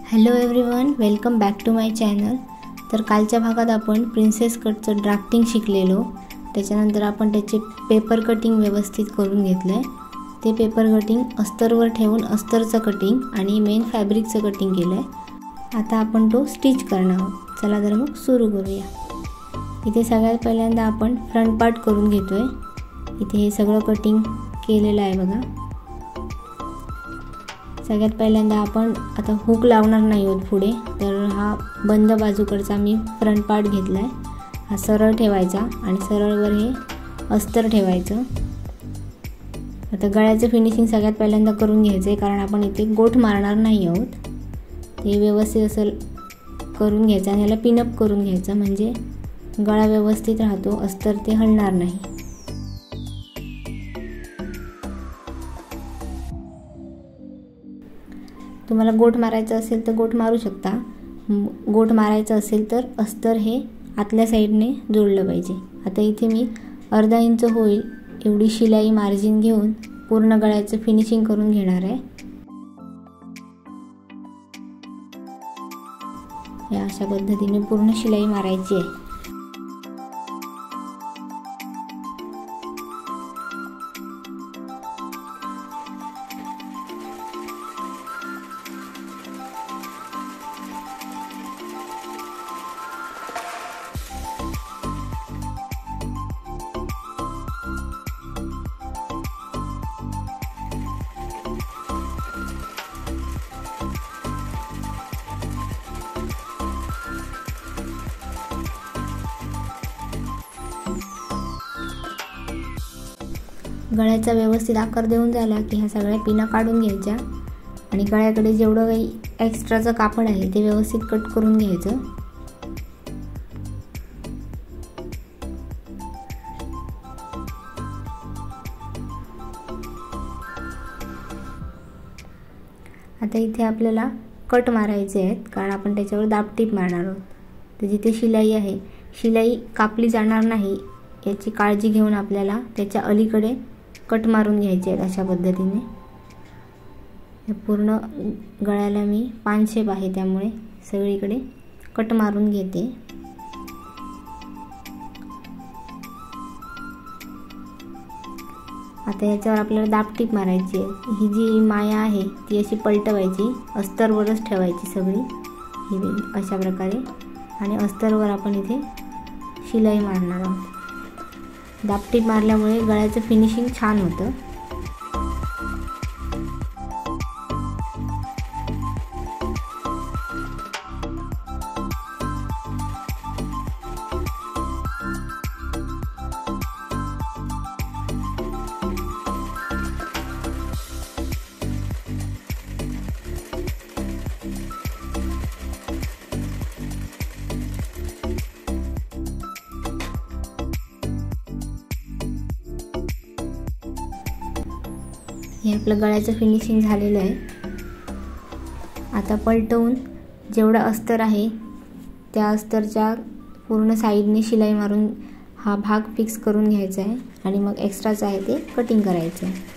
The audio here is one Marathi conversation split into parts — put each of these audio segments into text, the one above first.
Hello everyone, welcome back to my channel. तर कालच्या भागात आपण प्रिन्सेस कटचं ड्राफ्टिंग शिकलेलो। त्याच्यानंतर आपण त्याचे पेपर कटिंग व्यवस्थित करून घेतले। ते पेपर कटिंग अस्तरवर ठेवून अस्तरचं कटिंग आणि मेन फॅब्रिकचं कटिंग केलंय। आता आपण तो स्टिच करणार आहोत। चला तर मग सुरू करूया। इथे सगळ्यात पहिल्यांदा आपण फ्रंट पार्ट करून घेतोय। इथे हे सगळं कटिंग केलेलं आहे बघा। सगळ्यात पहिल्यांदा आपण आता हुक लावणार नाही आहोत पुढे, तर हा बंद बाजूकडचा मी फ्रंट पार्ट घेतलाय। हा सरळ ठेवायचा आणि सरळवर हे अस्तर ठेवायचं। आता गळ्याचं फिनिशिंग सगळ्यात पहिल्यांदा करून घ्यायचं आहे, कारण आपण इथे गोठ मारणार नाही आहोत। ते व्यवस्थित असं करून घ्यायचं आणि याला पिनअप करून घ्यायचं, म्हणजे गळा व्यवस्थित राहतो, अस्तर ते हलणार नाही। तुम्हाला गोठ मारायचं असेल तर गोठ मारू शकता। गोठ मारायचं असेल तर अस्तर हे आतल्या साईडने जोडलं पाहिजे। आता इथे मी अर्धा इंच होईल एवढी शिलाई मार्जिन घेऊन पूर्ण गळ्याचं फिनिशिंग करून घेणार आहे। या अशा पद्धतीने पूर्ण शिलाई मारायची आहे। गळ्याचा व्यवस्थित आकार देऊन झाला की ह्या सगळ्या पिना काढून घ्यायच्या आणि गळ्याकडे जेवढं काही एक्स्ट्राचं कापड आहे ते व्यवस्थित कट करून घ्यायचं। आता इथे आपल्याला कट मारायचे आहेत, कारण आपण त्याच्यावर दाबटीप मारणार आहोत। तर जिथे शिलाई आहे, शिलाई कापली जाणार नाही याची काळजी घेऊन आपल्याला त्याच्या अलीकडे कट मारून घ्यायचे आहेत। अशा पद्धतीने पूर्ण गळ्याला मी पान शेप आहे त्यामुळे सगळीकडे कट मारून घेते। आता याच्यावर आपल्याला दाबटीप मारायची आहे। ही जी माया आहे ती अशी पलटवायची, अस्तरवरच ठेवायची सगळी ही अशा प्रकारे, आणि अस्तरवर आपण इथे शिलाई मारणार आहोत। दाबटीप मारल्यामुळे गळ्याचं फिनिशिंग छान होतं। हे आपलं गळ्याचं फिनिशिंग झालेलं आहे। आता पलटवून जेवढं अस्तर आहे त्या अस्तरच्या पूर्ण साईडने शिलाई मारून हा भाग फिक्स करून घ्यायचा आहे आणि मग एक्स्ट्राचं आहे ते कटिंग करायचं आहे।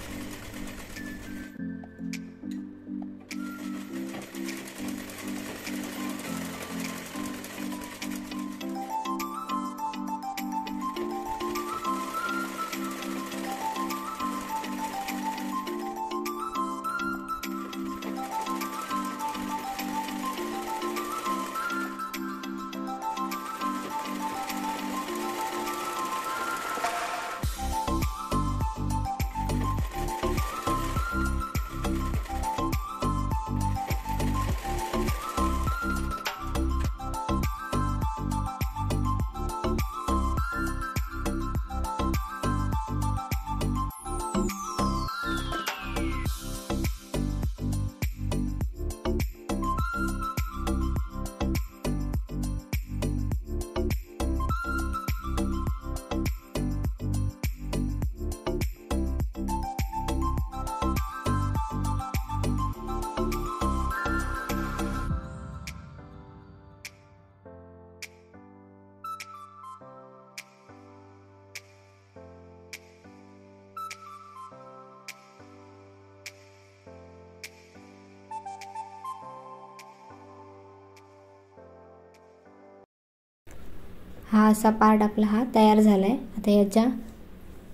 हा असा पार्ट आपला हा तयार झाला आहे. आता याच्या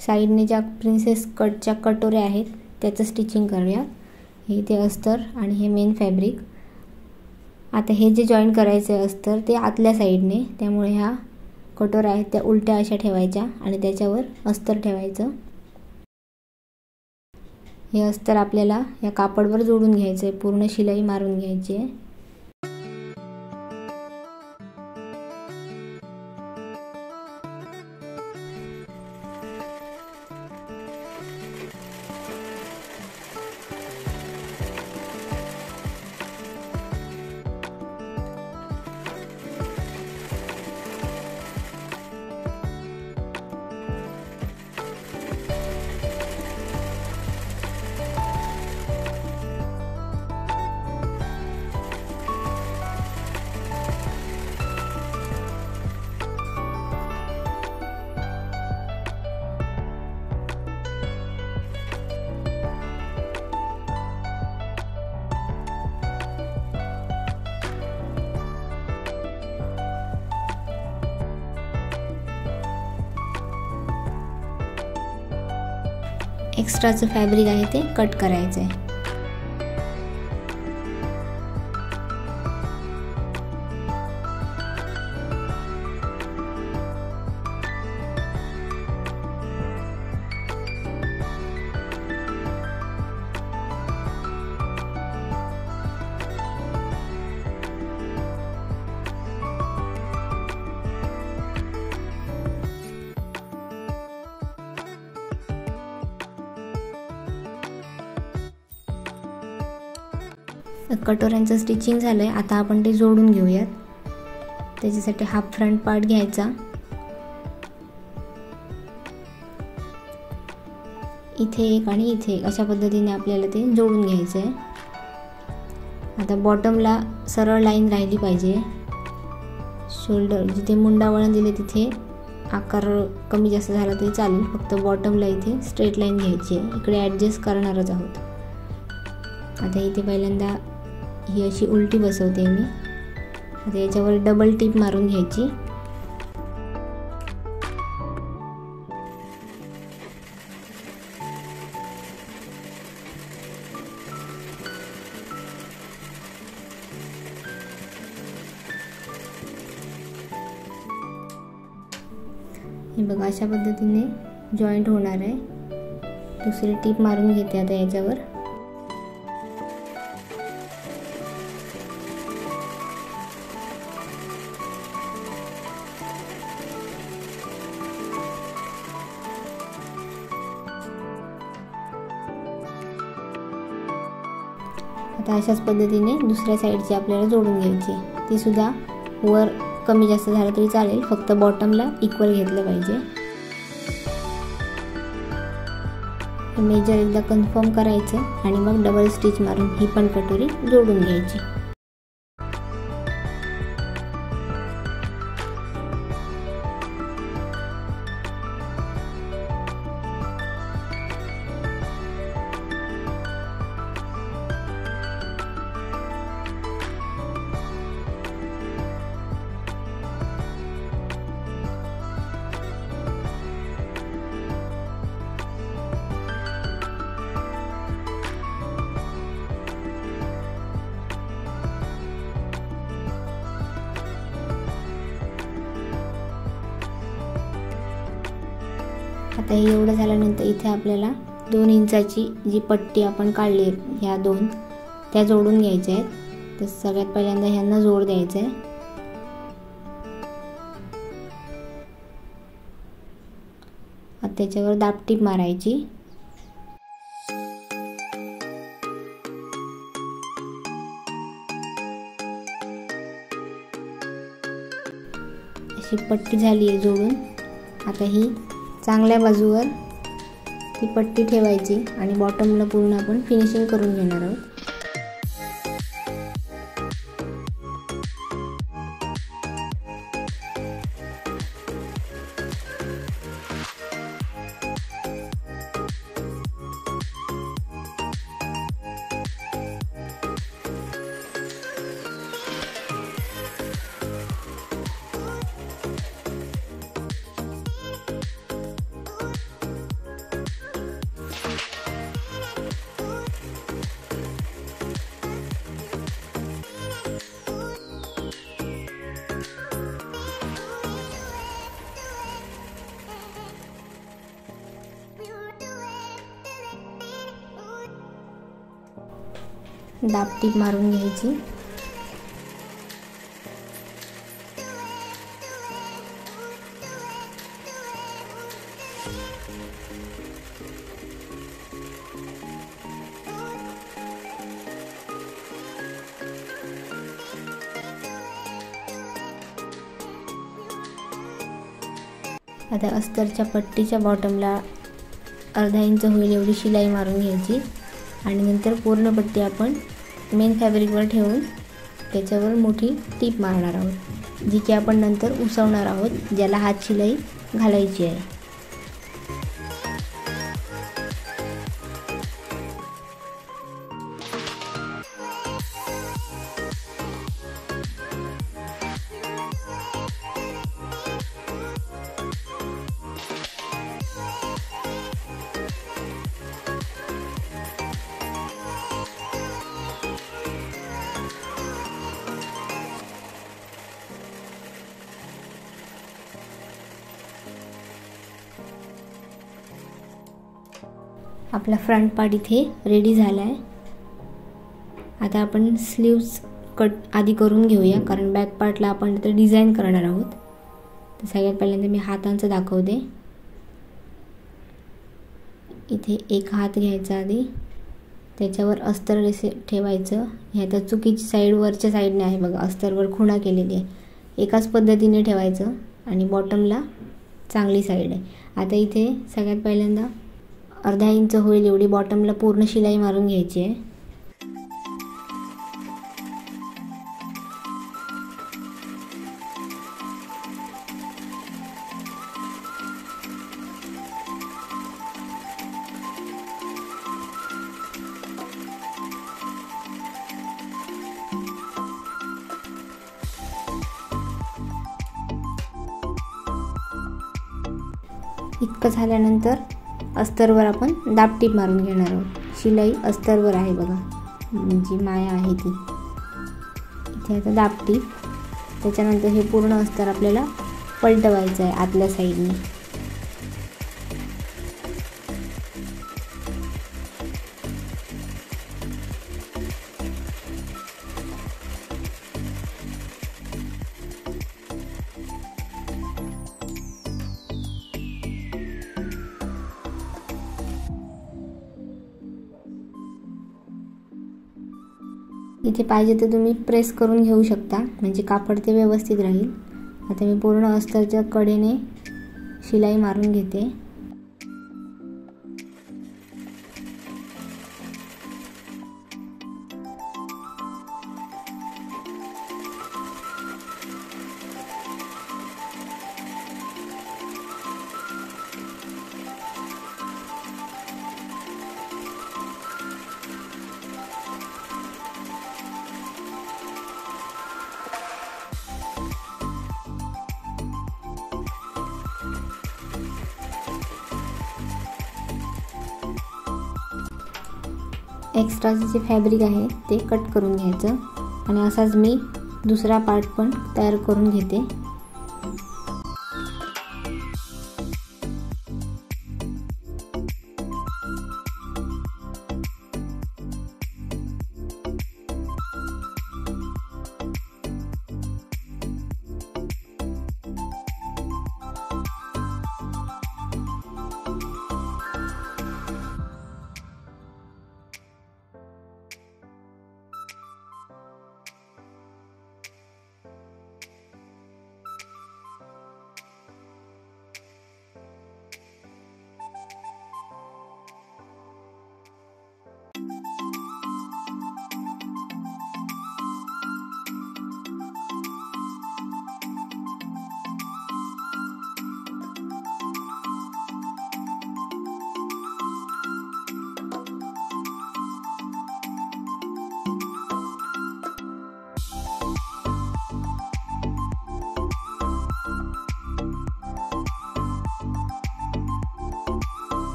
साईडने ज्या प्रिन्सेस कटच्या कटोऱ्या आहेत त्याचं स्टिचिंग करूया. हे ते अस्तर आणि हे मेन फॅब्रिक. आता हे जे जॉईन करायचं आहे अस्तर ते आतल्या साईडने, त्यामुळे ह्या कटोऱ्या आहेत त्या उलट्या अशा ठेवायच्या आणि त्याच्यावर अस्तर ठेवायचं. हे अस्तर आपल्याला या कापडवर जोडून घ्यायचं आहे, पूर्ण शिलाई मारून घ्यायची आहे. एक्स्ट्राचं फॅब्रिक आहे ते कट करायचं आहे. कटोऱ्यांचं स्टिचिंग झालं आहे. आता आपण ते जोडून घेऊयात. त्याच्यासाठी हाफ फ्रंट पार्ट घ्यायचा. इथे एक आणि इथे एक अशा पद्धतीने आपल्याला ते जोडून घ्यायचं आहे. आता बॉटमला सरळ लाईन राहिली पाहिजे. शोल्डर जिथे मुंडा वळण दिले तिथे आकार कमी जास्त झाला तरी चालेल, फक्त बॉटमला इथे स्ट्रेट लाईन घ्यायची आहे. इकडे ॲडजस्ट करणारच आहोत. आता इथे पहिल्यांदा ही अशी उलटी बसवते मी. आता याच्यावर डबल टिप मारून घ्यायची. हे बघा अशा पद्धतीने जॉईंट होणार आहे. दुसरी टिप मारून घेते आता याच्यावर. आता अशाच पद्धतीने दुसऱ्या साईडची आपल्याला जोडून घ्यायची. ती सुद्धा वर कमी जास्त झालं तरी चालेल, फक्त बॉटमला इक्वल घेतलं पाहिजे. मेजर एकदा कन्फर्म करायचं आणि मग डबल स्टिच मारून ही पण कटोरी जोडून घ्यायची. आता हे एवढं झाल्यानंतर इथे आपल्याला 2 इंचाची जी पट्टी आपण काढली आहे, ह्या 2 त्या जोडून घ्यायच्या आहेत. तर सगळ्यात पहिल्यांदा ह्यांना जोड द्यायचा आहे. आता त्याच्यावर दाबटीप मारायची. अशी पट्टी झाली आहे जोडून. आता ही चांगल्या बाजूवर ती पट्टी ठेवायची आणि बॉटमला पूर्ण आपण फिनिशिंग करून घेणार आहोत. दाबटीप मारून घ्यायची. आता अस्तरच्या पट्टीच्या बॉटमला अर्धा इंच होईल एवढी शिलाई मारून घ्यायची आणि नंतर पूर्ण पट्टी आपण मेन फॅब्रिकवर ठेवून त्याच्यावर मोठी टीप मारणार आहोत, जी की आपण नंतर उसवणार आहोत, ज्याला हात शिलाई घालायची आहे. आपला फ्रंट पार्ट इथे रेडी झाला आहे. आता आपण स्लीव्स कट आधी करून घेऊया, कारण बॅक पार्टला आपण तर डिझाईन करणार आहोत. तर सगळ्यात पहिल्यांदा मी हातांचं दाखवते. इथे एक हात घ्यायचा आधी, त्याच्यावर अस्तर ठेवायचं. ह्या तर चुकीची साईड वरच्या साईडने आहे बघा, अस्तरवर खुणा केलेली आहे. एकाच पद्धतीने ठेवायचं आणि बॉटमला चांगली साईड आहे. आता इथे सगळ्यात पहिल्यांदा अर्धा इंच होईल एवढी बॉटमला पूर्ण शिलाई मारून घ्यायची आहे. इतकं झाल्यानंतर अस्तरवर आपण दाबटीप मारून घेणार आहोत. शिलाई अस्तरवर आहे बघा, जी माया आहे ती. इथे आता दाबटीप. त्याच्यानंतर हे पूर्ण अस्तर आपल्याला पलटवायचं आहे आतल्या साईडने. इथे पाहिजे तर तुम्ही प्रेस करून घेऊ शकता, म्हणजे कापड ते व्यवस्थित राहील. आता मी पूर्ण अस्तरच्या कडेने शिलाई मारून घेते. एक्स्ट्राचं जे फॅब्रिक आहे ते कट करून घ्यायचं आणि असाच मी दुसरा पार्ट पण तयार करून घेते.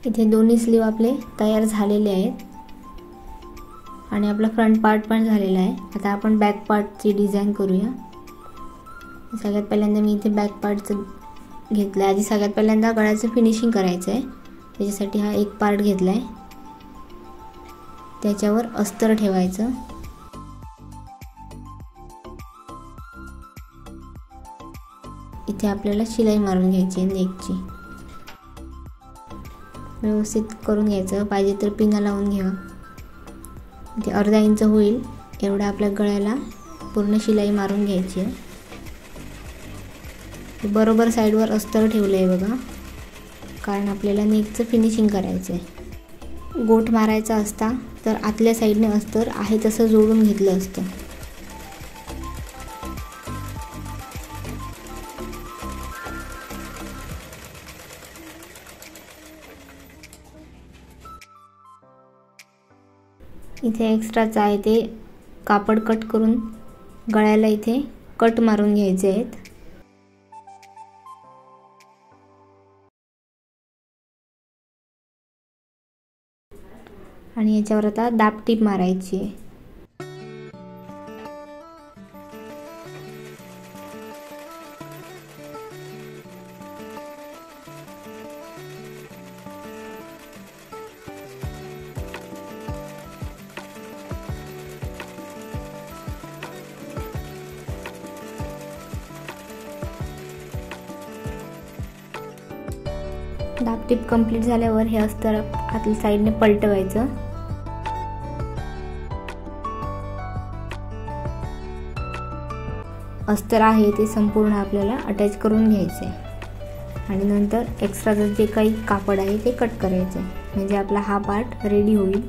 इथे दोन्ही स्लीव आपले तयार झालेले आहेत आणि आपला फ्रंट पार्ट पण झालेला आहे। आता आपण बॅक पार्टची डिझाईन करूया। सगळ्यात पहिल्यांदा मी इथे बॅक पार्टचं घेतलं आहे। आधी सगळ्यात पहिल्यांदा गळ्याचं फिनिशिंग करायचं आहे, त्याच्यासाठी हा एक पार्ट घेतला आहे, त्याच्यावर अस्तर ठेवायचं। इथे आपल्याला शिलाई मारून घ्यायची आहे नेकची, व्यवस्थित करून घ्यायचं, पाहिजे तर पिना लावून घ्या। इथे अर्धा इंच होईल एवढा आपल्या गळ्याला पूर्ण शिलाई मारून घ्यायची आहे। बरोबर साईडवर अस्तर ठेवलं आहे बघा, कारण आपल्याला नेकचं फिनिशिंग करायचं आहे। गोट मारायचा असता तर आतल्या साईडने अस्तर आहे तसं जोडून घेतलं असतं। इथे एक्स्ट्राचं आहे ते कापड कट करून गळ्याला इथे कट मारून घ्यायचे आहेत आणि याच्यावर आता दाबटीप मारायची आहे। दाबटीप कंप्लीट झाल्यावर हे अस्तर आतल्या साईडने पलटवायचं। अस्तर आहे ते संपूर्ण आपल्याला अटॅच करून घ्यायचे आणि नंतर एक्स्ट्राचं जे काही कापड आहे ते कट करायचं, म्हणजे आपला हा पार्ट रेडी होईल।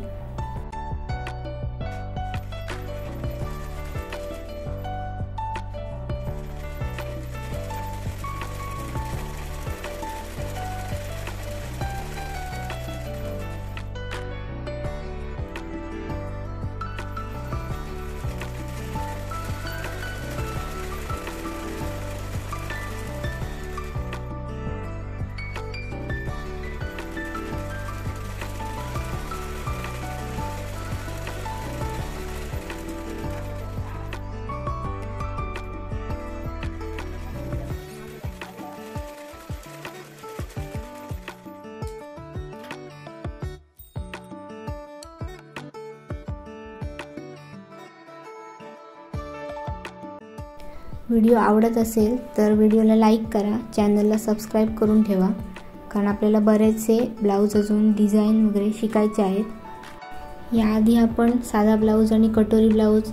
व्हिडिओ आवडत असेल तर व्हिडिओला लाईक करा, चॅनलला सबस्क्राईब करून ठेवा, कारण आपल्याला बरेचसे ब्लाऊज अजून डिझाईन वगैरे शिकायचे आहेत। याआधी आपण साधा ब्लाऊज आणि कटोरी ब्लाऊज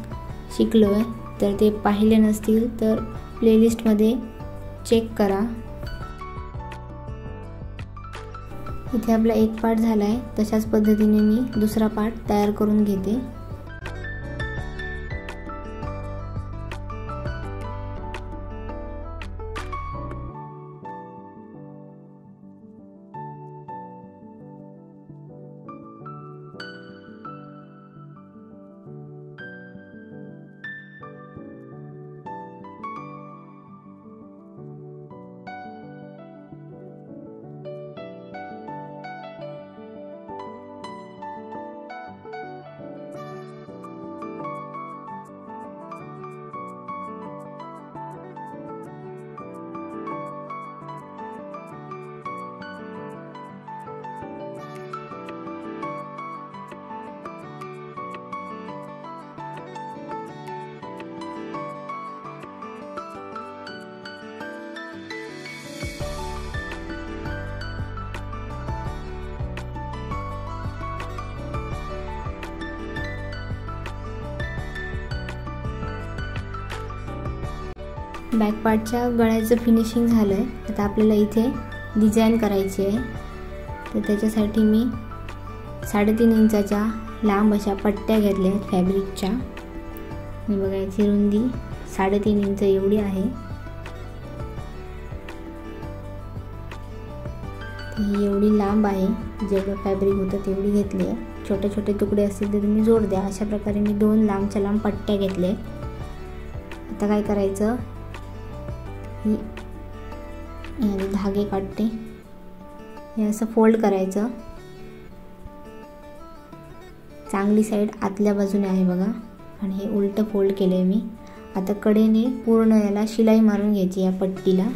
शिकलो आहे, तर ते पाहिले नसतील तर प्लेलिस्टमध्ये चेक करा। इथे आपला एक पार्ट झाला आहे, तशाच पद्धतीने मी दुसरा पार्ट तयार करून घेते। बॅक पार्टच्या गळ्याचं फिनिशिंग झालं आहे। आता आपल्याला इथे डिझाईन करायची आहे, तर त्याच्यासाठी मी 3.5 इंचाच्या लांब अशा पट्ट्या घेतल्या आहेत फॅब्रिकच्या। मी बघायची रुंदी 3.5 इंच एवढी आहे। ही एवढी लांब आहे, जेवढं फॅब्रिक होतं तेवढी घेतली आहे। छोटे छोटे तुकडे असतील तर तुम्ही जोड द्या। अशा प्रकारे मी 2 लांबच्या लांब पट्ट्या घेतल्या आहेत। आता काय करायचं, ही धागे काढते, हे असं फोल्ड करायचं चांगली साईड आतल्या बाजूने आहे बघा, आणि हे उलटं फोल्ड केलं आहे मी। आता कडेने पूर्ण याला शिलाई मारून घ्यायची या पट्टीला।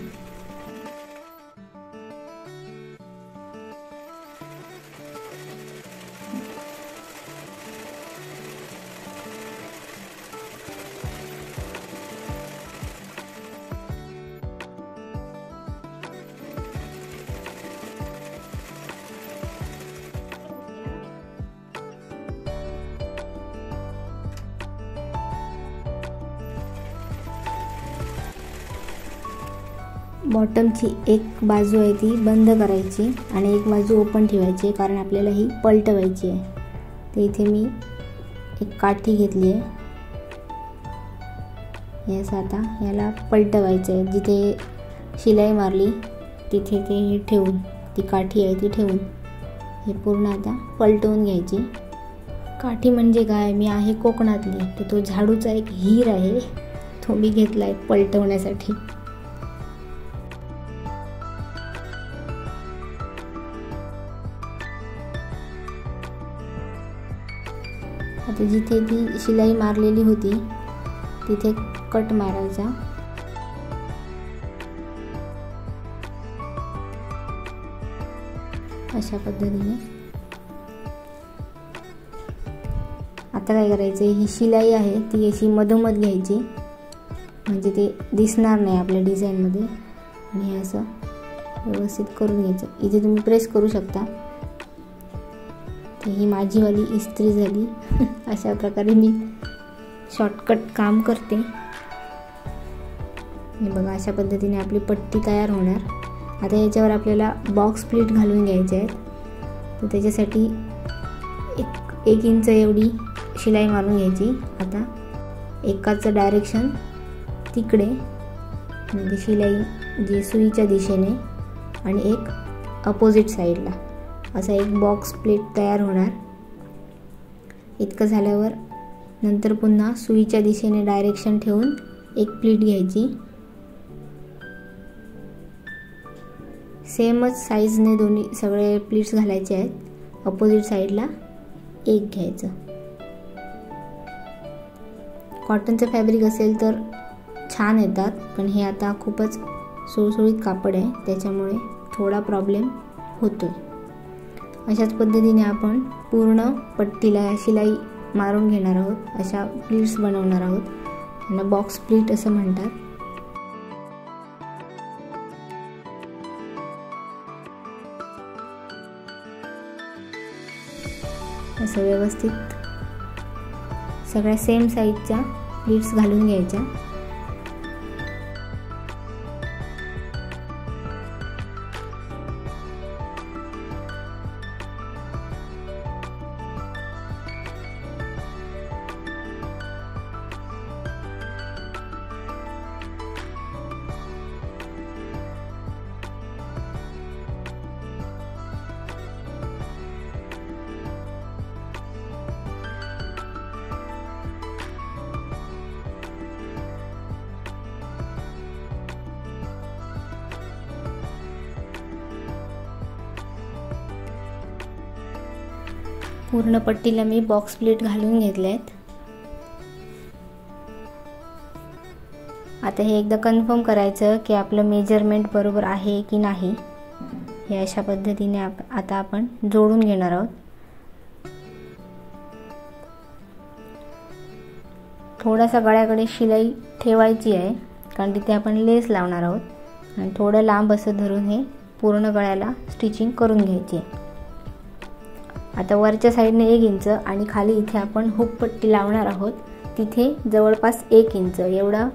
बॉटमची एक बाजू आहे ती बंद करायची आणि एक बाजू ओपन ठेवायची, कारण आपल्याला ही पलटवायची आहे। तर इथे मी एक काठी घेतली आहे, याचा आता याला पलटवायचं आहे। जिथे शिलाई मारली तिथे ते हे ठेवून, ती काठी आहे ती ठेवून हे पूर्ण आता पलटवून घ्यायची। काठी म्हणजे काय, मी आहे कोकणातली, तर तो झाडूचा एक हीर आहे, तो मी घेतला आहे पलटवण्यासाठी। आता जिथे ती शिलाई मारलेली होती तिथे कट मारायचा। अशा पद्धतीने आता काय करायचं, ही शिलाई आहे ती अशी मधोमध घ्यायची, म्हणजे ते दिसणार नाही आपल्या डिझाईनमध्ये, आणि हे असं व्यवस्थित करून घ्यायचं। इथे तुम्ही प्रेस करू शकता। ही माझीवाली इस्त्री झाली। अशा प्रकारे मी शॉर्टकट काम करते। हे बघा, अशा पद्धतीने आपली पट्टी तयार होणार। आता याच्यावर आपल्याला बॉक्स प्लीट घालून घ्यायचे आहेत, तर त्याच्यासाठी एक इंच एवढी शिलाई मारून घ्यायची। आता एकाचं डायरेक्शन तिकडे, म्हणजे शिलाई जी सुईच्या दिशेने, आणि एक अपोजिट साईडला, असा एक बॉक्स प्लेट तयार होणार। इतकं झाल्यावर नंतर पुन्हा सुईच्या दिशेने डायरेक्शन ठेवून एक प्लीट घ्यायची। सेमच साईजने दोन्ही सगळे प्लीट्स घालायचे आहेत। अपोजिट साईडला एक घ्यायचं। कॉटनचं फॅब्रिक असेल तर छान येतात, पण हे आता खूपच सुळसुळीत कापड आहे, त्याच्यामुळे थोडा प्रॉब्लेम होतो। अशाच पद्धतीने आपण पूर्ण पट्टीला शिलाई मारून घेणार आहोत। अशा प्लीट्स बनवणार आहोत, त्यांना बॉक्स प्लीट असं म्हणतात। असं व्यवस्थित सगळ्या सेम साईजच्या प्लीट्स घालून घ्यायच्या। पूर्ण पट्टीला मी बॉक्स प्लीट घालून घेतले आहेत। आता हे एकदा कन्फर्म करायचं की आपलं मेजरमेंट बरोबर आहे की नाही। हे अशा पद्धतीने आता आपण जोडून घेणार आहोत। थोडासा गळ्याकडे शिलाई ठेवायची आहे, कारण तिथे आपण लेस लावणार आहोत, आणि थोडं लांब असं धरून हे पूर्ण गळ्याला स्टिचिंग करून घ्यायची आहे। आता वरच्या साईडने 1 इंच आणि खाली इथे आपण हुक पट्टी लावणार आहोत, तिथे जवळपास 1 इंच एवढा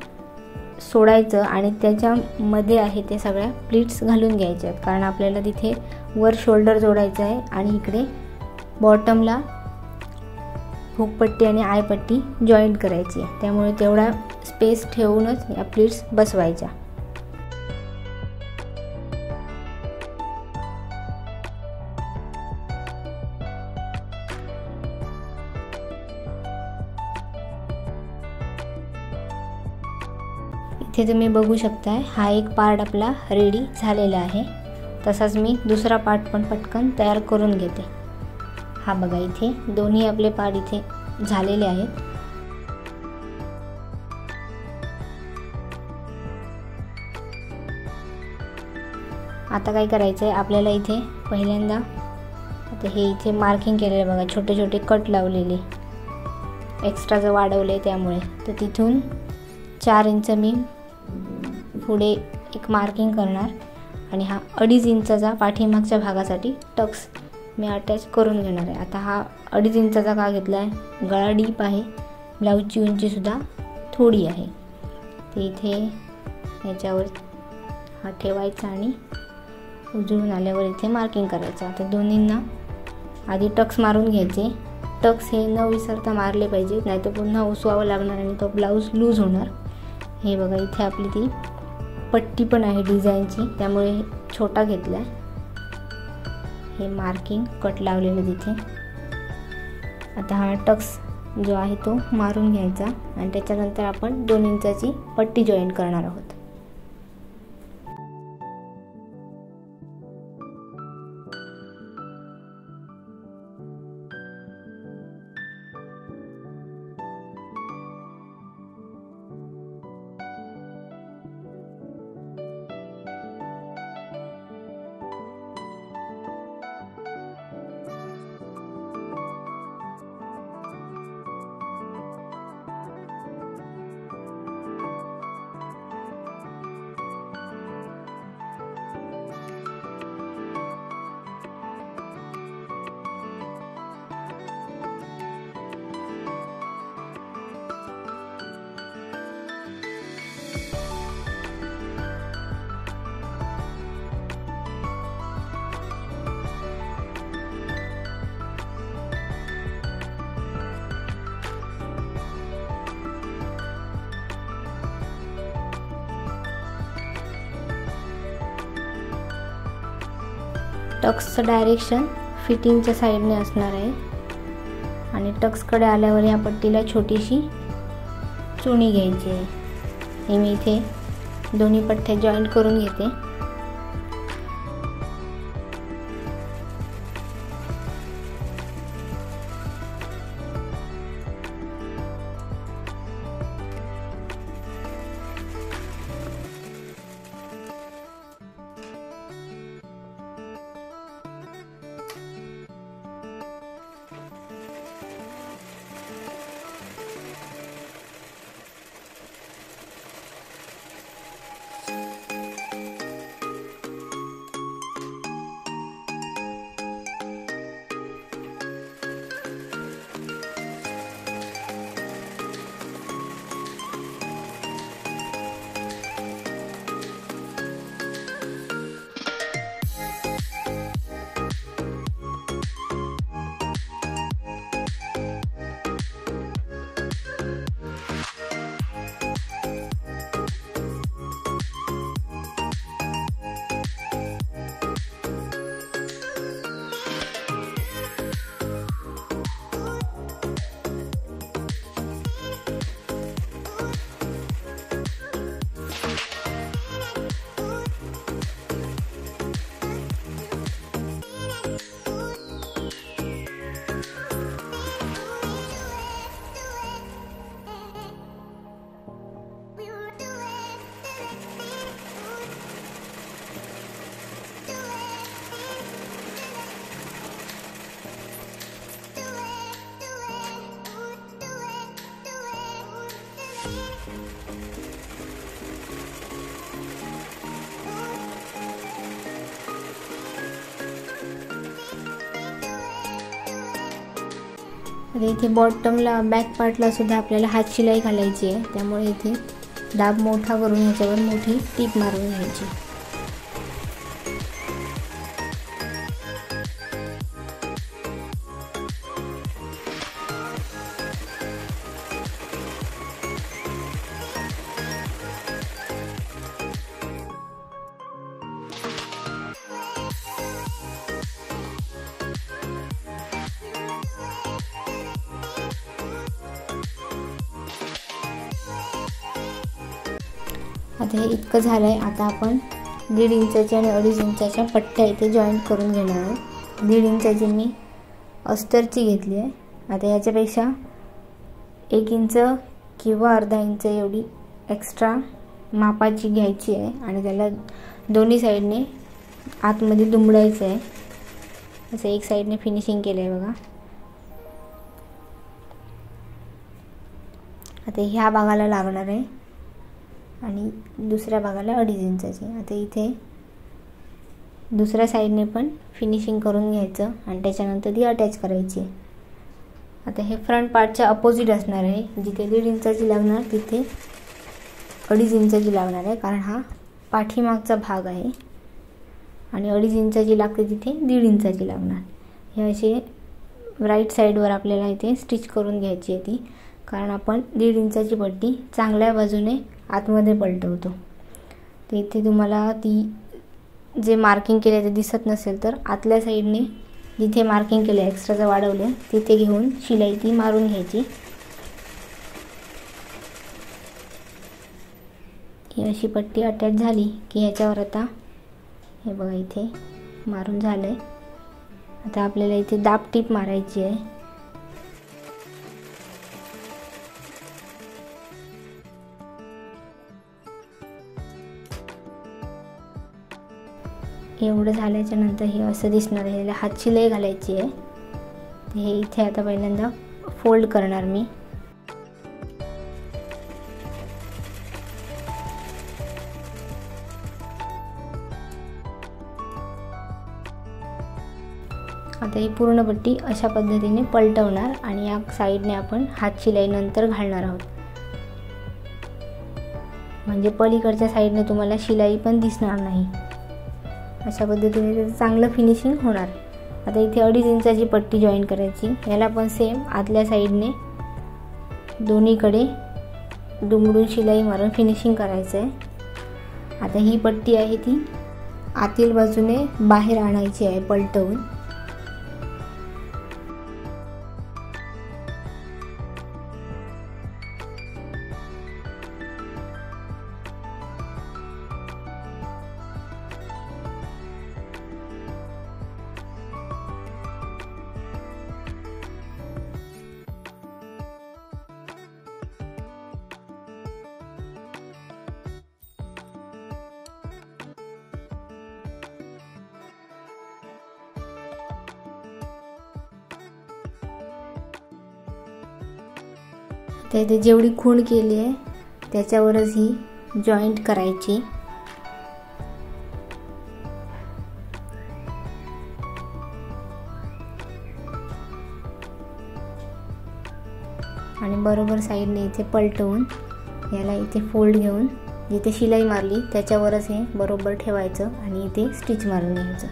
सोडायचं, आणि त्याच्यामध्ये आहे ते सगळ्या प्लीट्स घालून घ्यायच्या आहेत, कारण आपल्याला तिथे वर शोल्डर जोडायचं आहे आणि इकडे बॉटमला हुक पट्टी आणि आय पट्टी जॉईंट करायची आहे। त्यामुळे तेवढा स्पेस ठेवूनच या प्लीट्स बसवायच्या। इथे तुम्ही बघू शकताय, हा एक पार्ट आपला रेडी झालेला आहे। तसाच मी दुसरा पार्ट पण पटकन तयार करून घेते। हा बघा इथे दोन्ही आपले पार्ट इथे झालेले आहेत. आता काय करायचं आहे आपल्याला, इथे पहिल्यांदा आता हे इथे मार्किंग केलेलं बघा, छोटे छोटे कट लावलेले, एक्स्ट्रा जर वाढवले त्यामुळे, तर तिथून 4 इंच मी पुढे एक मार्किंग करणार आणि हा 2.5 इंचाचा पाठीमागच्या भागासाठी टक्स मी अटॅच करून घेणार आहे. आता हा 2.5 इंचाचा का घेतला आहे, गळा डीप आहे, ब्लाऊजची उंचीसुद्धा थोडी आहे, ते इथे याच्यावर हा ठेवायचा आणि उजळून आल्यावर इथे मार्किंग करायचं. आता दोन्हींना आधी टक्स मारून घ्यायचे. टक्स हे न विसरता मारले पाहिजेत, नाही तर पुन्हा उसवावं लागणार आणि तो ब्लाऊज लूज होणार. हे बघा इथे आपली ती पट्टी पण आहे डिझाईनची, त्यामुळे छोटा घेतला आहे. हे मार्किंग कट लावलेलं तिथे. आता हा टक्स जो आहे तो मारून घ्यायचा आणि त्याच्यानंतर आपण 2 इंचाची पट्टी जॉईंट करणार आहोत. टक्सचं डायरेक्शन फिटिंगच्या साईडने असणार आहे आणि टक्सकडे आल्यावर या पट्टीला छोटीशी चुणी घ्यायची आहे. हे मी इथे दोन्ही पट्ट्या जॉईंट करून घेते. आता इथे बॉटमला बॅक पार्टला सुद्धा आपल्याला हात शिलाई घालायची आहे, त्यामुळे इथे दाब मोठा करून ह्याच्यावर मोठी टीप मारून घ्यायची. आता हे इतकं झालं आहे. आता आपण 1.5 इंचाच्या आणि 2.5 इंचाच्या पट्ट्या इथे जॉईंट करून घेणार आहोत. 1.5 इंचाची मी अस्तरची घेतली आहे. आता याच्यापेक्षा 1 इंच किंवा अर्धा इंच एवढी एक्स्ट्रा मापाची घ्यायची आहे आणि त्याला दोन्ही साईडने आतमध्ये दुमडायचं आहे. असं एक साईडने फिनिशिंग केलं आहे बघा. आता ह्या भागाला लागणार आहे आणि दुसऱ्या भागाला 2.5 इंचाची. आता इथे दुसऱ्या साईडने पण फिनिशिंग करून घ्यायचं आणि त्याच्यानंतर ती अटॅच करायची. आता हे फ्रंट पार्टच्या अपोजिट असणार आहे. जिथे 1.5 इंचाची लागणार तिथे 2.5 इंचाची लागणार आहे, कारण हा पाठीमागचा भाग आहे. आणि 2.5 इंचाची लागते तिथे 1.5 इंचाची लागणार. हे असे राईट साईडवर आपल्याला इथे स्टिच करून घ्यायची आहे ती, कारण आपण 1.5 इंचाची पट्टी चांगल्या बाजूने आतमध्ये पलटवतो. तर इथे तुम्हाला ती जे मार्किंग केले ते दिसत नसेल तर आतल्या साईडने जिथे मार्किंग केले एक्स्ट्राचं वाढवले तिथे घेऊन शिलाई ती मारून घ्यायची. ही अशी पट्टी अटॅच झाली की ह्याच्यावर आता हे बघा इथे मारून झालंय. आता आपल्याला इथे दाब टीप मारायची आहे. एवढं झाल्याच्या नंतर हे असं दिसणार आहे. याला हात शिलाई घालायची आहे. हे इथे आता पहिल्यांदा फोल्ड करणार मी. आता ही पूर्ण पट्टी अशा पद्धतीने पलटवणार आणि या साईडने आपण हात शिलाई नंतर घालणार आहोत. म्हणजे पलीकडच्या साईडने तुम्हाला शिलाई पण दिसणार नाही. अशा पद्धतीने त्याचं चांगलं फिनिशिंग होणार. आता इथे 2.5 इंचाची पट्टी जॉईन करायची. याला पण सेम आतल्या साईडने दोन्हीकडे दुमडून शिलाई मारून फिनिशिंग करायचं आहे. आता ही पट्टी आहे ती आतील बाजूने बाहेर आणायची आहे पलटवून. तर इथे जेवढी खूण केली आहे त्याच्यावरच ही जॉईंट करायची. आणि बरोबर साईडने इथे पलटवून याला इथे फोल्ड घेऊन जिथे शिलाई मारली त्याच्यावरच हे बरोबर ठेवायचं आणि इथे स्टिच मारून घ्यायचं.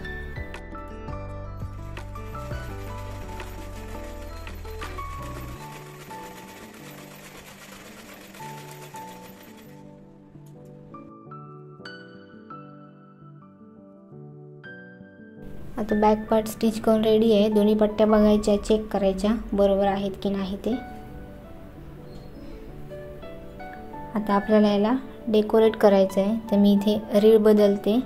आता बॅक पार्ट स्टिच करून रेडी आहे. दोन्ही पट्ट्या बघायच्या, चेक करायच्या बरोबर आहेत की नाही ते. आता आपल्याला याला डेकोरेट करायचं आहे. तर मी इथे रीळ बदलते.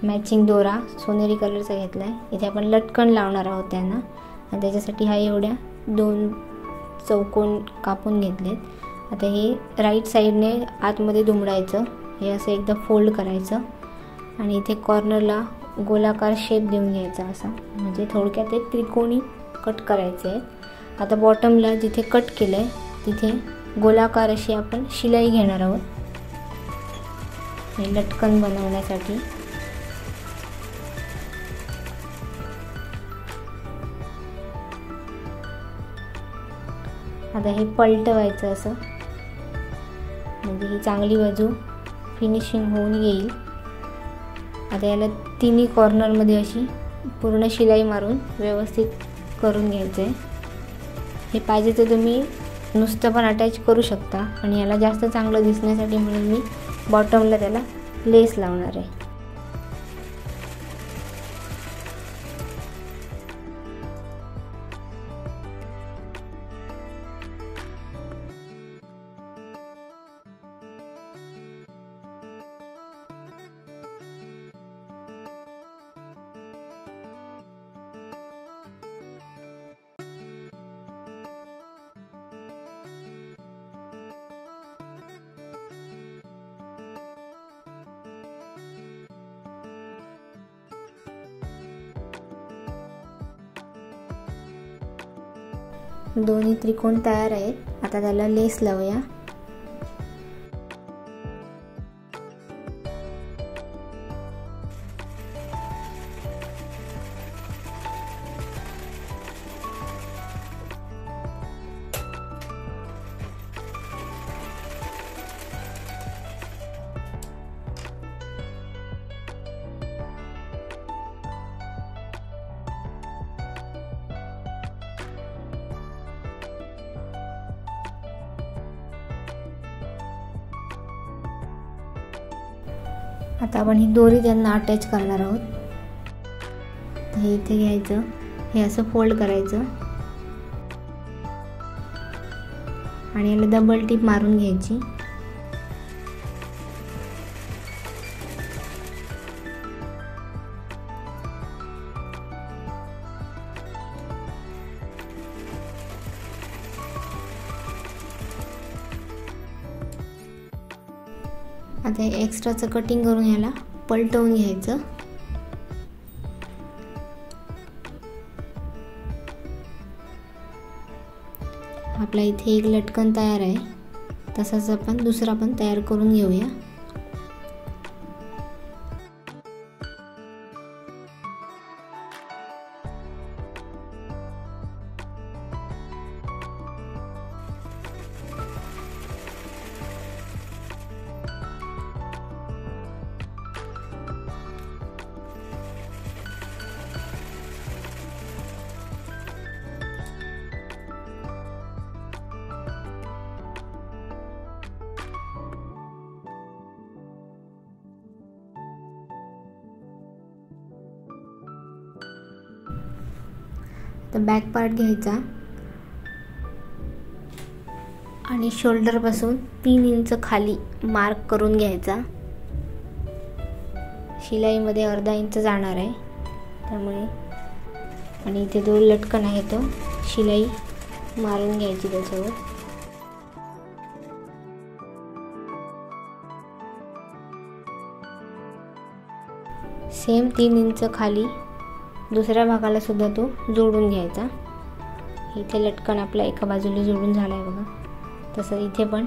मॅचिंग दोरा सोनेरी कलरचा घेतला आहे. इथे आपण लटकन लावणार आहोत त्यांना आणि त्याच्यासाठी हा एवढ्या 2 चौकोन कापून घेतलेत. आता हे राईट साईडने आतमध्ये दुमडायचं. हे असं एकदा फोल्ड करायचं आणि इथे कॉर्नरला गोलाकार शेप देऊन घ्यायचा असा. म्हणजे थोडक्यात ते त्रिकोणी कट करायचे आहे. आता बॉटमला जिथे कट केलं आहे तिथे गोलाकार अशी आपण शिलाई घेणार आहोत हे लटकन बनवण्यासाठी. आता हे पलटवायचं असं, म्हणजे ही चांगली बाजू फिनिशिंग होऊन येईल. आता याला तिन्ही कॉर्नरमध्ये अशी पूर्ण शिलाई मारून व्यवस्थित करून घ्यायचं आहे. हे पाहिजे तर तुम्ही नुसतं पण अटॅच करू शकता, पण याला जास्त चांगलं दिसण्यासाठी म्हणून मी बॉटमला त्याला लेस लावणार आहे. दोन्ही त्रिकोण तयार आहेत. आता त्याला लेस लावूया. आता आपण ही दोरी त्यांना अटॅच करणार आहोत. हे इथे घ्यायचं, हे असं फोल्ड करायचं आणि याला डबल टिप मारून घ्यायची. आता एक्स्ट्राचं कटिंग करून याला पलटवून घ्यायचं. आपला इथे एक लटकन तयार आहे. तसाच आपण दुसरा पण तयार करून घेऊया. तर बॅक पार्ट घ्यायचा आणि शोल्डर पासून 3 इंच खाली मार्क करून घ्यायचा. शिलाईमध्ये अर्धा इंच जाणार आहे त्यामुळे, आणि इथे जो लटकन आहे तो शिलाई मारून घ्यायची त्याच्यावर. सेम 3 इंच खाली दुसऱ्या भागाला सुद्धा तो जोडून घ्यायचा. इथे लटकन आपला एका बाजूला जोडून झाला आहे बघा. तसं इथे पण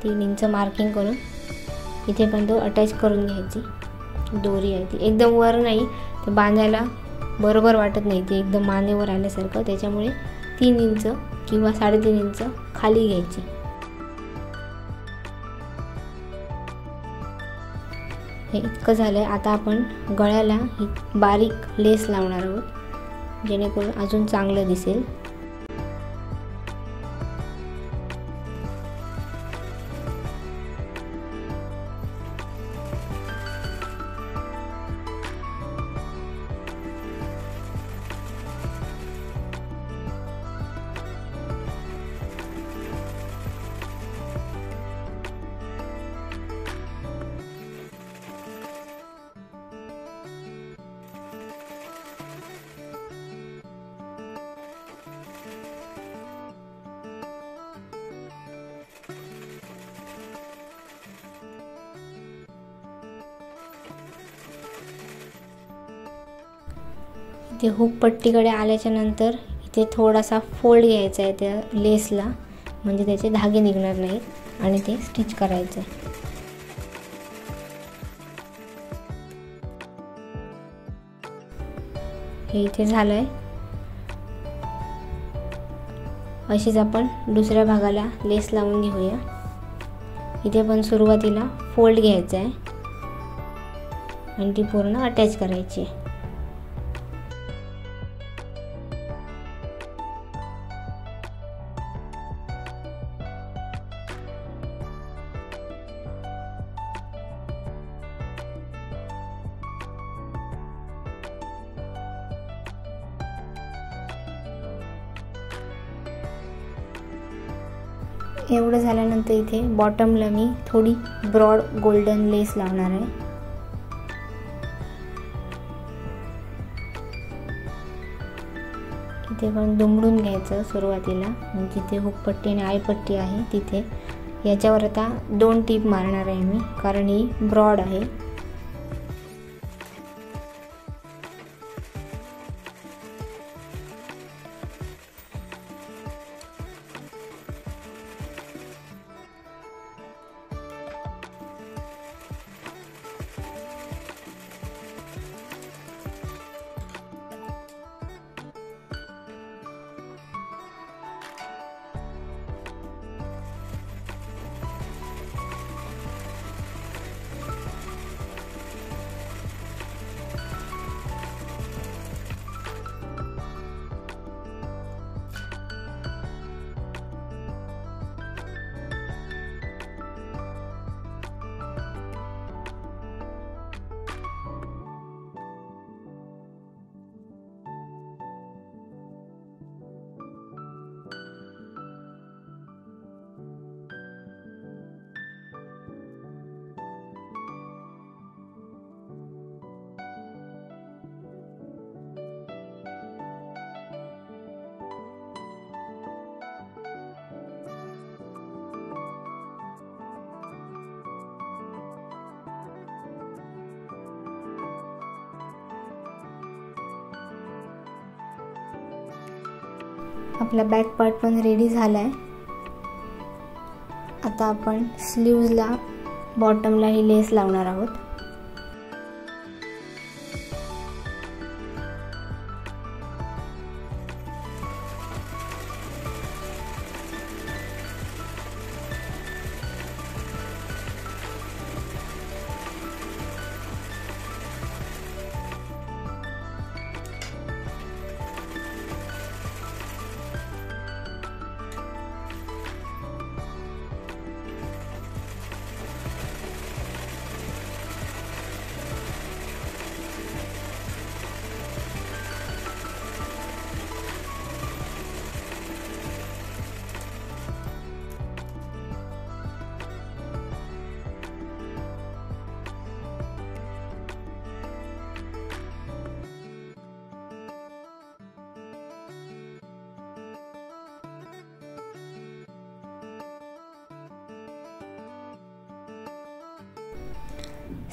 3 इंच मार्किंग करून इथे पण तो अटॅच करून घ्यायची. दोरी आहे ती एकदम वर नाही, ते बांधायला बरोबर वाटत नाही, ती एकदम मानेवर आल्यासारखं. त्याच्यामुळे 3 इंच किंवा 3.5 इंच खाली घ्यायची. हे इतकं झालं आहे. आता आपण गळ्याला ही बारीक लेस लावणार आहोत जेणेकरून अजून चांगलं दिसेल. इथे हुक पट्टीकडे आल्याच्या नंतर इथे थोडासा फोल्ड घ्यायचा आहे त्या लेसला, म्हणजे त्याचे धागे निघणार नाहीत आणि ते स्टिच करायचं आहे. हे इथे झालंय. अशीच आपण दुसऱ्या भागाला लेस लावून घेऊया. इथे पण सुरुवातीला फोल्ड घ्यायचा आहे आणि ती पूर्ण अटॅच करायची आहे. एवढं झाल्यानंतर इथे बॉटमला मी थोडी ब्रॉड गोल्डन लेस लावणार आहे. इथे पण दुमडून घ्यायचं सुरुवातीला, म्हणजे जिथे हुकपट्टी आणि आयपट्टी आहे तिथे. याच्यावर आता 2 टीप मारणार आहे मी, कारण ही ब्रॉड आहे. आपला बॅक पार्ट पण रेडी झाला आहे. आता आपण स्लीव्जला बॉटमला ही लेस लावणार आहोत.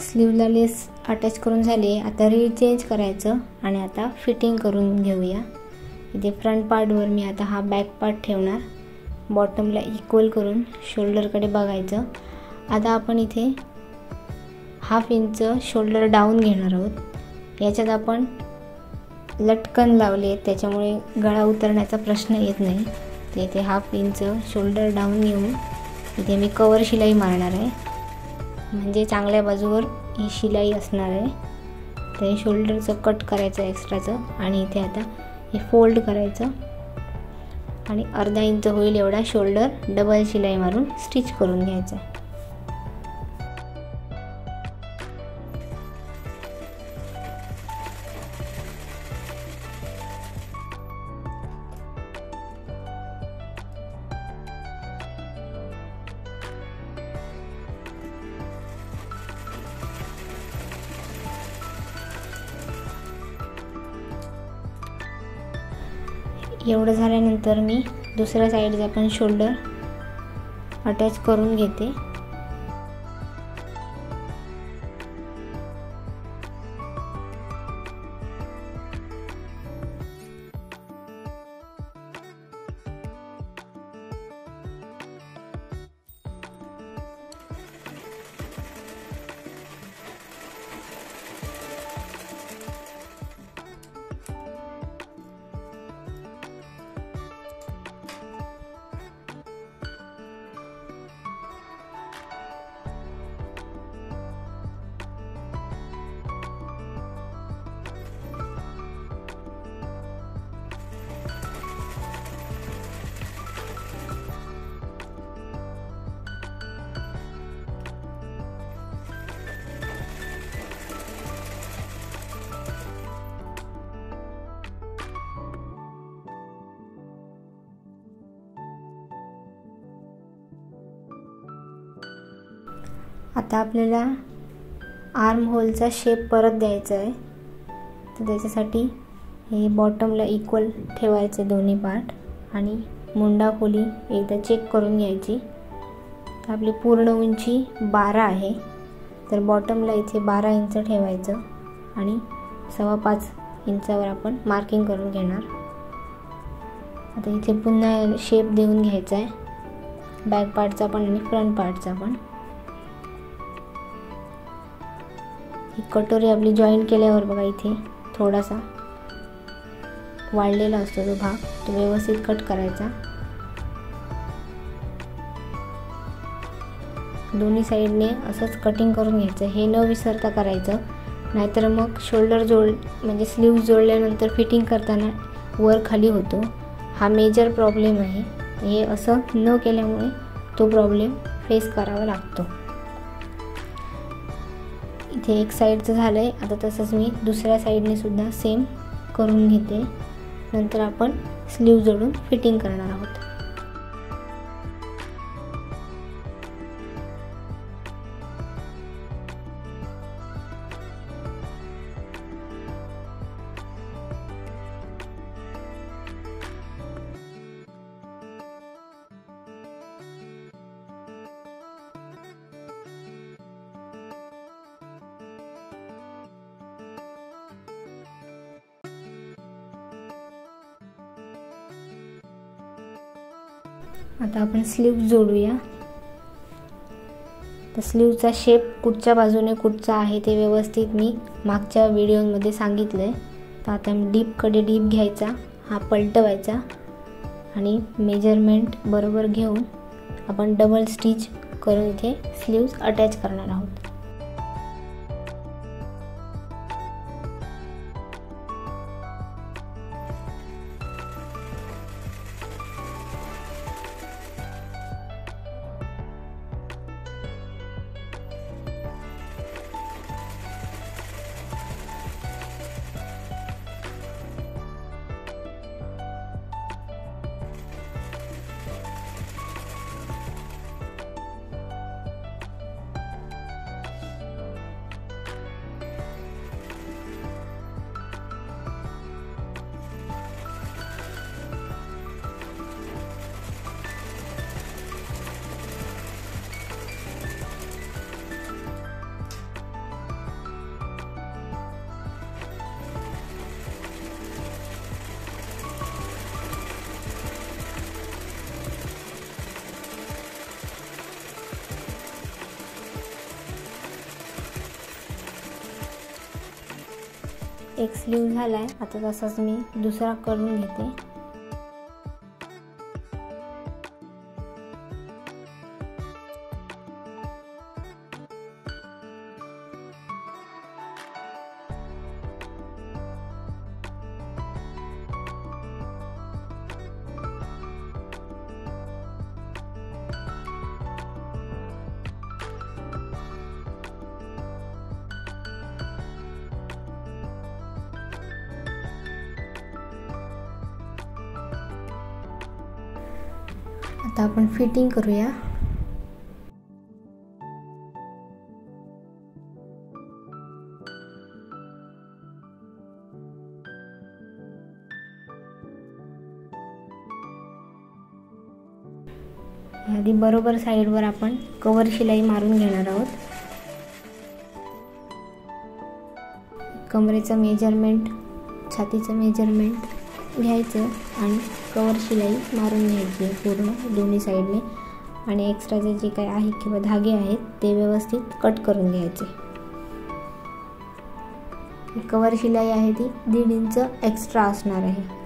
स्लीवला लेस अटॅच करून झाली. आता रीळ चेंज करायचं आणि आता फिटिंग करून घेऊया. इथे फ्रंट पार्टवर मी आता हा बॅक पार्ट ठेवणार. बॉटमला इक्वल करून शोल्डरकडे बघायचं. आता आपण इथे 1/2 इंच शोल्डर डाऊन घेणार आहोत. याच्यात आपण लटकन लावले त्याच्यामुळे गळा उतरण्याचा प्रश्न येत नाही. तर इथे 1/2 इंच शोल्डर डाऊन घेऊन इथे मी कवर शिलाई मारणार आहे, म्हणजे चांगल्या बाजूवर ही शिलाई असणार आहे. तर हे शोल्डरचं कट करायचं एक्स्ट्राचं आणि इथे आता हे फोल्ड करायचं आणि 1/2 इंच होईल एवढा शोल्डर डबल शिलाई मारून स्टिच करून घ्यायचं. एवढं झाल्यानंतर मी दुसऱ्या साईडचा पण शोल्डर अटॅच करून घेते. आता आपल्याला आर्म होलचा शेप परत द्यायचा आहे. तर त्याच्यासाठी हे बॉटमला इक्वल ठेवायचे दोन्ही पार्ट आणि मुंडा खोली एकदा चेक करून घ्यायची. तर आपली पूर्ण उंची 12 आहे, तर बॉटमला इथे 12 इंच ठेवायचं आणि 5.25 इंचावर आपण मार्किंग करून घेणार. आता इथे पुन्हा शेप देऊन घ्यायचा आहे, बॅक पार्टचा पण आणि फ्रंट पार्टचा पण. ही कटोरी आपली जॉईंट केल्यावर बघा इथे थोडासा वाढलेला असतो तो भाग, तो व्यवस्थित कट करायचा. दोन्ही साईडने असंच कटिंग करून घ्यायचं. हे न विसरता करायचं, नाहीतर मग शोल्डर म्हणजे स्लीव्ह जोडल्यानंतर फिटिंग करताना वर खाली होतो. हा मेजर प्रॉब्लेम आहे. हे असं न केल्यामुळे तो प्रॉब्लेम फेस करावा लागतो. इथे एक साईडचं झालं आहे. आता तसंच मी दुसऱ्या साईडने सुद्धा सेम करून घेते. नंतर आपण स्लीव्ह जोडून फिटिंग करणार आहोत. आता आपण स्लीव जोडूया। तर स्लीवचा शेप कुठच्या बाजूने कुठचा आहे ते व्यवस्थित मी मागच्या व्हिडिओमध्ये सांगितलंय। तर आता डीपकडे डीप घ्यायचा, हा पलटवायचा आणि मेजरमेंट बरोबर घेऊन आपण डबल स्टिच करून इथे स्लीव्स अटॅच करणार आहोत। एक स्लीव झालाय, आता तसाच मी दुसरा करून घेते। आता आपण फिटिंग करूया। आधी बरोबर साइडवर आपण कव्हर शिलाई मारून घेणार आहोत। कमरेचं मेजरमेंट, छातीचं मेजरमेंट घ्यायचं आणि कव्हर शिलाई मारून घ्यायची पूर्ण दोन्ही साइडने आणि एक्स्ट्राचे जे काही आहे किंवा धागे आहेत ते व्यवस्थित कट करून घ्यायचे। कव्हर शिलाई आहे ती 1.5 इंच एक्स्ट्रा असणार आहे।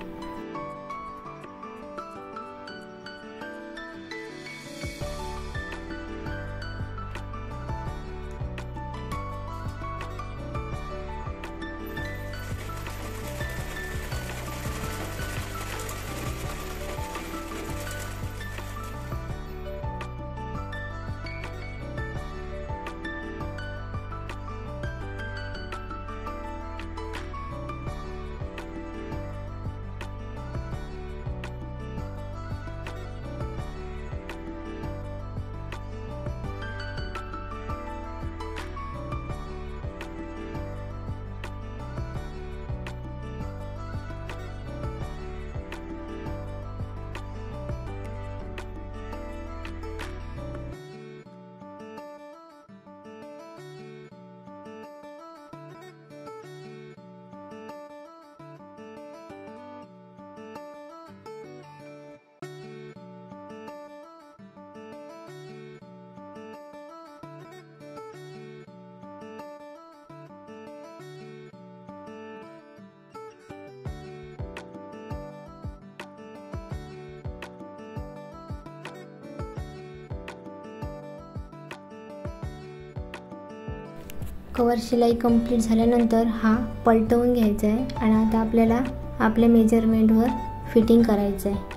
कव्हर शिलाई कंप्लीट झाल्यानंतर हा पलटवून घ्यायचा आहे आणि आता आपल्याला आपल्या मेजरमेंटवर फिटिंग करायचं आहे।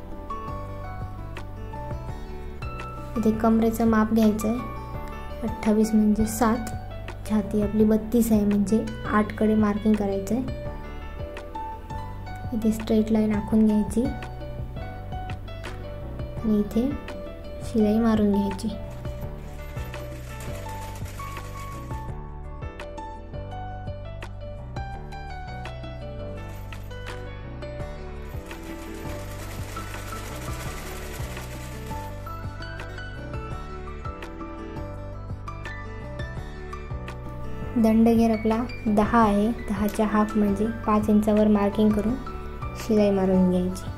इथे कमरेचं माप घ्यायचं आहे 28 म्हणजे 7, छाती आपली 32 आहे म्हणजे 8 कडे मार्किंग करायचं आहे। इथे स्ट्रेट लाईन आखून घ्यायची आणि इथे शिलाई मारून घ्यायची। दंडघेर आपला 10 आहे, 10च्या हाफ म्हणजे 5 इंचावर मार्किंग करून शिलाई मारून घ्यायची।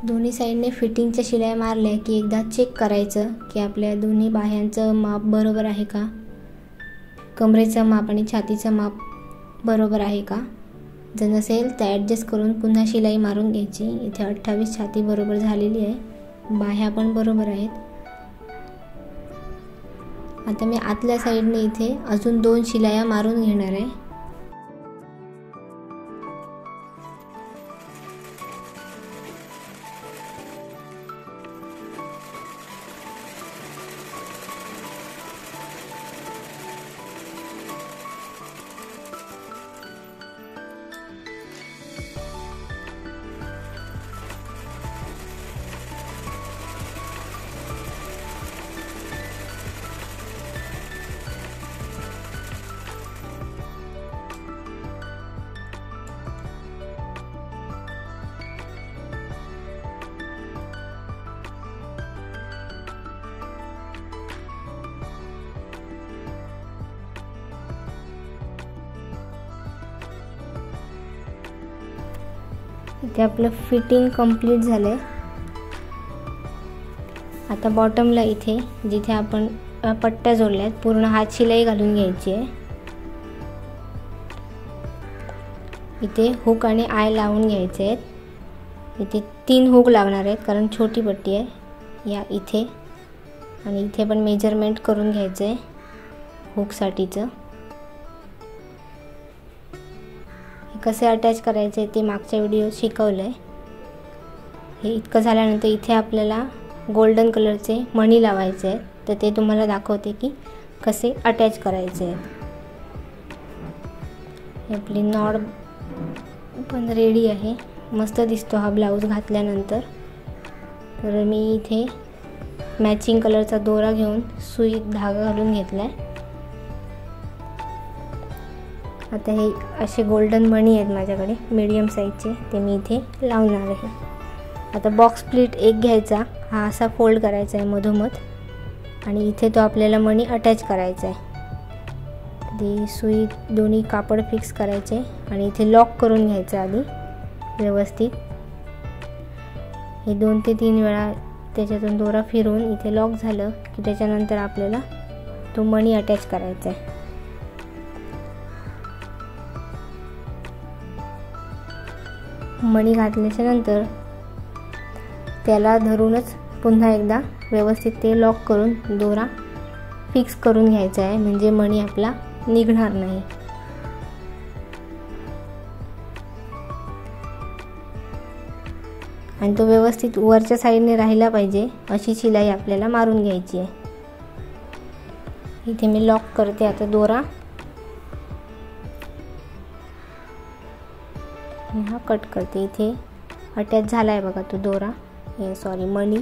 दोन्ही साईडने फिटिंगच्या शिलाई मारल्या की एकदा चेक करायचं की आपल्या दोन्ही बाह्यांचं माप बरोबर आहे का, कमरेचं माप आणि छातीचं माप बरोबर आहे का. जर नसेल तर ॲडजस्ट करून पुन्हा शिलाई मारून घ्यायची. इथे 28 छाती बरोबर झालेली आहे, बाह्या पण बरोबर आहेत. आता मी आतल्या साईडने इथे अजून 2 शिलाया मारून घेणार आहे. इथे आपलं फिटिंग कंप्लीट झालंय. आता बॉटमला इथे जिथे आपण पट्ट्या जोडल्यात पूर्ण हात शिलाई घालून घ्यायची आहे. इथे हुक आणि आय लावून घ्यायचे आहेत. इथे 3 हुक लागणार आहेत कारण छोटी पट्टी आहे. या इथे आणि इथे पण मेजरमेंट करून घ्यायचं आहे हुकसाठीचं. कसे अटॅच करायचे ते मागच्या व्हिडिओत शिकवलं आहे. हे इतकं झाल्यानंतर इथे आपल्याला गोल्डन कलरचे मणी लावायचे आहेत, तर ते तुम्हाला दाखवते की कसे अटॅच करायचे आहेत. आपली नॉड पण रेडी आहे. मस्त दिसतो हा ब्लाऊज घातल्यानंतर. तर मी इथे मॅचिंग कलरचा दोरा घेऊन सुई धागा घालून घेतला आहे. आता हे असे गोल्डन मणी आहेत माझ्याकडे मीडियम साईजचे, ते मी इथे लावणार आहे. आता बॉक्स प्लीट एक घ्यायचा, हा असा फोल्ड करायचा आहे मधोमध आणि इथे तो आपल्याला मणी अटॅच करायचा आहे. ती सुई दोन्ही कापड फिक्स करायचे आणि इथे लॉक करून घ्यायचं आधी व्यवस्थित. हे 2 ते 3 वेळा त्याच्यातून दोरा फिरवून इथे लॉक झालं की त्याच्यानंतर आपल्याला तो मणी अटॅच करायचा आहे. मणी घातल्याच्या नंतर त्याला धरूनच पुन्हा एकदा व्यवस्थित ते लॉक करून दोरा फिक्स करून घ्यायचा आहे, म्हणजे मणी आपला निघणार नाही. आणि तो व्यवस्थित वरच्या साईडने राहिला पाहिजे अशी शिलाई आपल्याला मारून घ्यायची आहे. इथे मी लॉक करते आता दोरा आणि हा कट करते. इथे अटॅच झाला आहे बघा तो दोरा, मणी.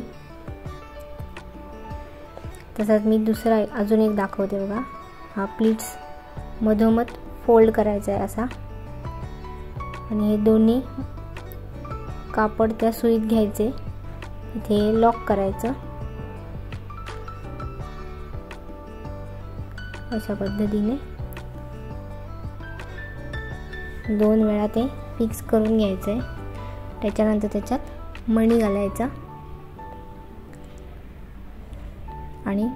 तसाच मी दुसरा अजून एक दाखवते बघा. हा प्लीट्स मधोमध फोल्ड करायचा आहे असा आणि हे दोन्ही कापड त्या सुईत घ्यायचे, इथे लॉक करायचं. अशा पद्धतीने 2 वेळा ते फिक्स करून घ्यायचं आहे. त्याच्यानंतर त्याच्यात मणी घालायचा आणि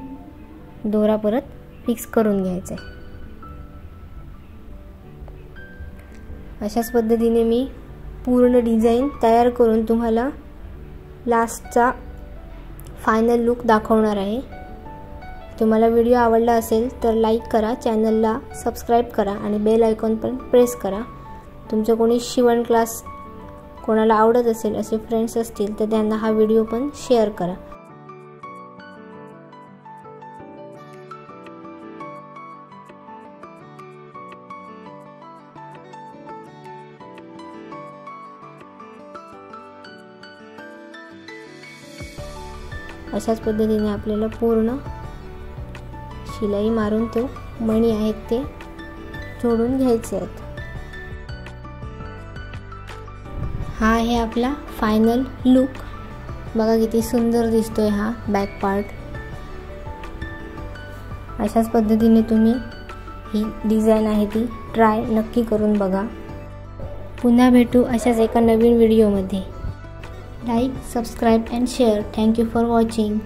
दोरा परत फिक्स करून घ्यायचा आहे. अशाच पद्धतीने मी पूर्ण डिझाईन तयार करून तुम्हाला लास्टचा फायनल लुक दाखवणार आहे. तुम्हाला व्हिडिओ आवडला असेल तर लाईक करा, चॅनलला सबस्क्राईब करा आणि बेल आयकॉन पण प्रेस करा. तुमचं कोणी शिवण क्लास कोणाला आवडत असेल असे फ्रेंड्स असतील तर त्यांना हा व्हिडिओ पण शेअर करा. अशाच पद्धतीने आपल्याला पूर्ण शिलाई मारून तो मणी आहेत ते जोडून घ्यायचे आहेत. हा आहे आपला फायनल लुक. बघा किती सुंदर दिसतोय हा बॅक पार्ट. अशाच पद्धतीने तुम्ही ही डिझाईन आहे ती ट्राय नक्की करून बघा. पुन्हा भेटू अशाच एका नवीन व्हिडिओमध्ये. Like, subscribe and share. Thank you for watching.